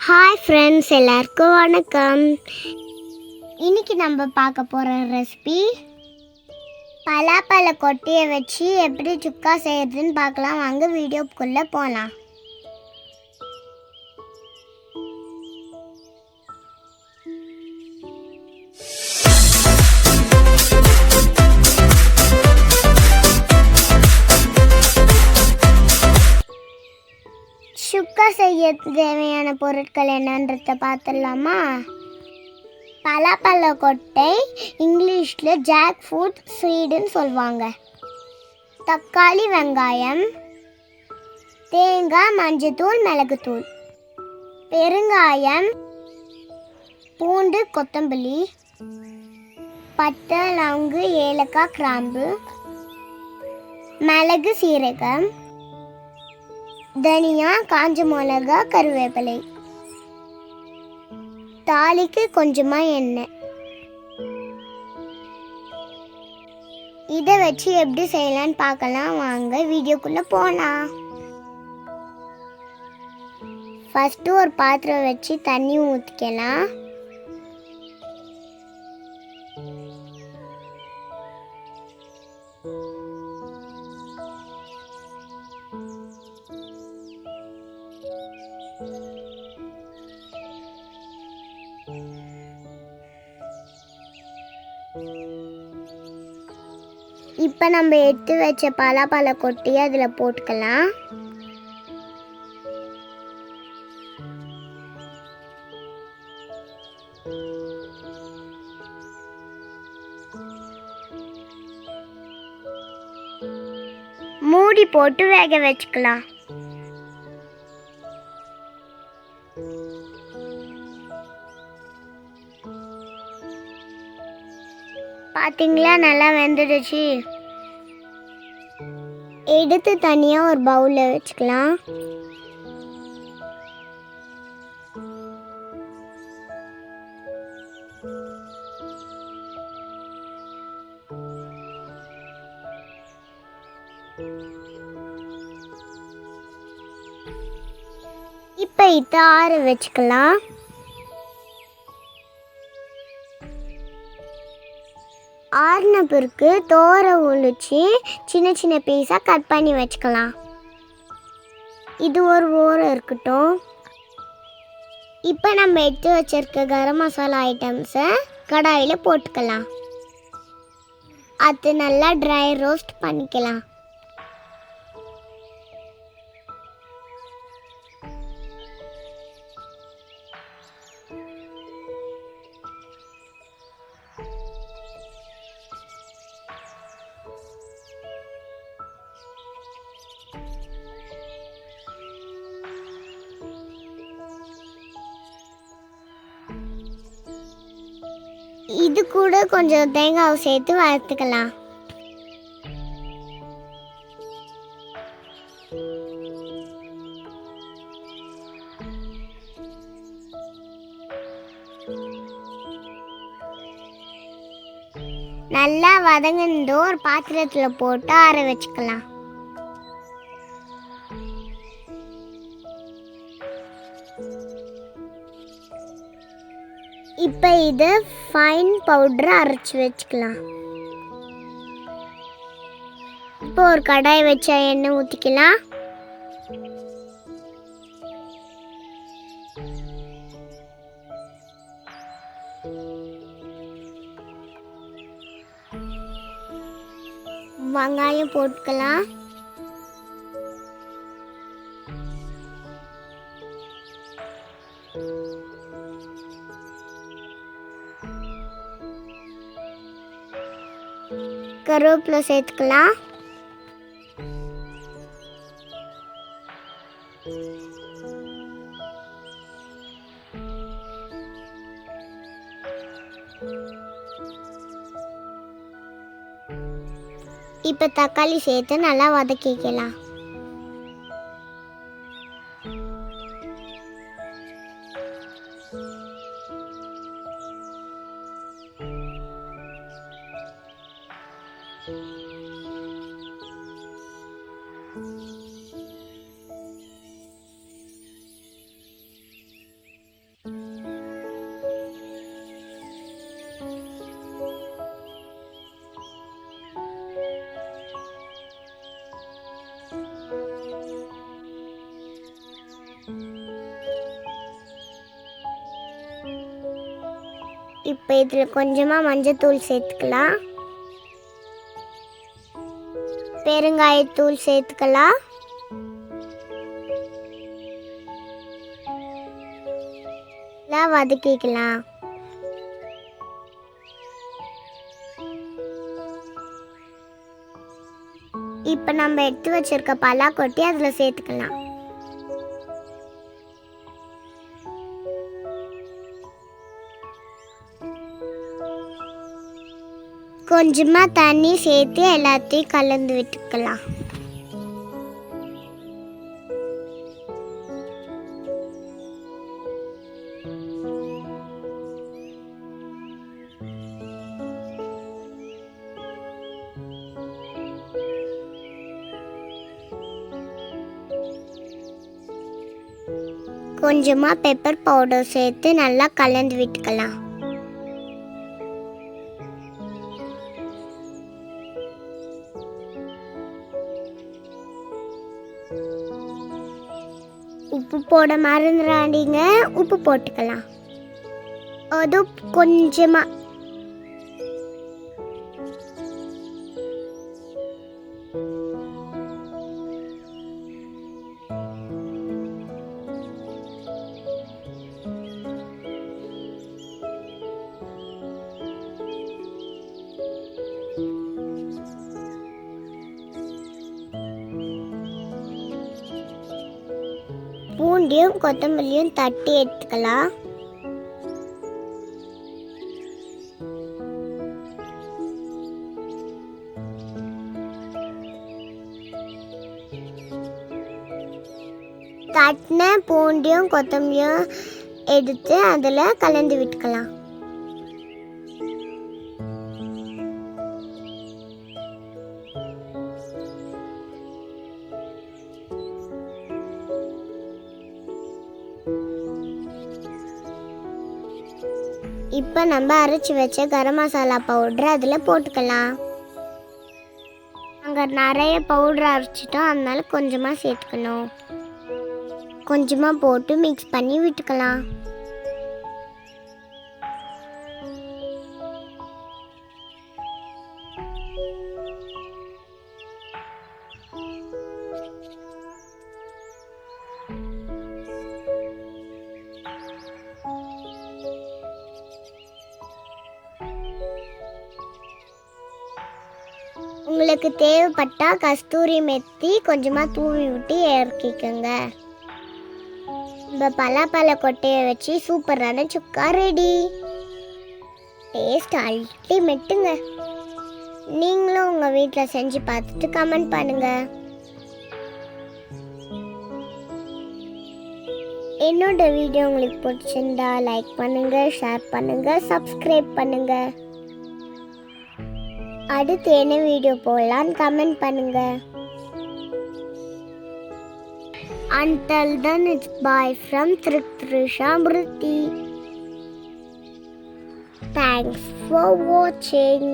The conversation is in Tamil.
ஹாய் ஃப்ரெண்ட்ஸ், எல்லாருக்கும் வணக்கம். இன்னைக்கு நம்ம பார்க்க போகிற ரெசிபி பலாப்பழ கொட்டையை வச்சு எப்படி சுக்கா செய்யறதுன்னு பார்க்கலாம். வாங்க வீடியோக்குள்ளே போகலாம். சுக்கா செய்ய தேவையான பொருட்கள் என்னன்றத பார்த்துடலாமா? பலாப்பழ கொட்டை, இங்கிலீஷில் ஜாக் ஃப்ரூட் சீடுன்னு சொல்லுவாங்க. தக்காளி, வெங்காயம், தேங்காய், மஞ்சத்தூள், மிளகுத்தூள், பெருங்காயம், பூண்டு, கொத்தமல்லி, பட்டை, லவங்கு, ஏலக்காய், கிராம்பு, மிளகு, சீரகம், தனியா, காஞ்ச மிளகா, கருவேப்பிலை, தாளிக்கு கொஞ்சமாக எண்ணெய். இதை வச்சு எப்படி செய்யலான்னு பார்க்கலாம். வாங்க வீடியோக்குள்ளே போகலாம். ஃபஸ்ட்டு ஒரு பாத்திரம் வச்சு தண்ணி ஊற்றிக்கலாம். இப்போ நம்ம எடுத்து வச்ச பலாப்பழ கொட்டையை அதில் போட்டுக்கலாம். மூடி போட்டு வேக வச்சுக்கலாம். பார்த்தீங்களா, நல்லா வெந்துடுச்சு. எடுத்து தனியாக ஒரு பவுலில் வச்சுக்கலாம். இப்போ இதை ஆற வச்சுக்கலாம். ஆறின பிறகு தோரை ஒழிச்சு சின்ன சின்ன பீஸாக கட் பண்ணி வச்சுக்கலாம். இது ஒரு ஓரம் இருக்கட்டும். இப்போ நம்ம எடுத்து வச்சிருக்க கரம் மசாலா ஐட்டம்ஸை கடாயில் போட்டுக்கலாம். அது நல்லா ட்ரை ரோஸ்ட் பண்ணிக்கலாம். இது கூட கொஞ்சம் தேங்காய் சேர்த்து வறுத்துக்கலாம். நல்லா வதங்கினதோ ஒரு பாத்திரத்தில் போட்டு ஆற வச்சுக்கலாம். இப்போ இதை ஃபைன் பவுடரை அரைச்சி வச்சுக்கலாம். இப்போ ஒரு கடாய் வச்சா எண்ணெய் ஊற்றிக்கலாம். வெங்காயம் போட்டுக்கலாம். கருவேப்பிலை சேர்த்துக்கலாம். இப்போ தக்காளி சேர்த்து நல்லா வதக்கிக்கலாம். இப்போ இதில் கொஞ்சமாக மஞ்சத்தூள் சேர்த்துக்கலாம், பெருங்காயத்தூள் சேர்த்துக்கலாம், வதக்கிக்கலாம். இப்போ நம்ம எடுத்து வச்சிருக்க பலாக்கொட்டி அதில் சேர்த்துக்கலாம். கொஞ்சமாக தண்ணி சேர்த்து எல்லாத்தையும் கலந்து விட்டுக்கலாம். கொஞ்சமாக பெப்பர் பவுடர் சேர்த்து நல்லா கலந்து விட்டுக்கலாம். உப்பு போட மறந்துடாதீங்க, உப்பு போட்டுக்கலாம். அது கொஞ்சமாக. பூண்டியும் கொத்தமல்லியும் தட்டி எடுத்துக்கலாம். தட்டின பூண்டியும் கொத்தமல்லியும் எடுத்து அதில் கலந்து விட்டுக்கலாம். இப்போ நம்ம அரைச்சி வச்ச கரம் மசாலா பவுடர் அதில் போட்டுக்கலாம். நாங்கள் நிறைய பவுடர் அரைச்சிட்டோம், அதனால கொஞ்சமாக சேர்த்துக்கணும். கொஞ்சமாக போட்டு மிக்ஸ் பண்ணி விட்டுக்கலாம். உங்களுக்கு தேவைப்பட்டா கஸ்தூரி மெத்தி கொஞ்சமாக தூவி விட்டு இறக்கிக்கோங்க. இந்த பலாப்பழ கொட்டையை வச்சு சூப்பரான சுக்கா ரெடி. டேஸ்ட் அல்டிமேட்டுங்க. நீங்களும் உங்கள் வீட்டில் செஞ்சு பார்த்துட்டு கமெண்ட் பண்ணுங்க. என்னோட வீடியோ உங்களுக்கு பிடிச்சிருந்தா லைக் பண்ணுங்க, ஷேர் பண்ணுங்க, சப்ஸ்கிரைப் பண்ணுங்க. அடுத்து என்ன வீடியோ போடலான்னு கமெண்ட் பண்ணுங்க. Until then, it's bye from Trisha Mruti. Thanks for watching.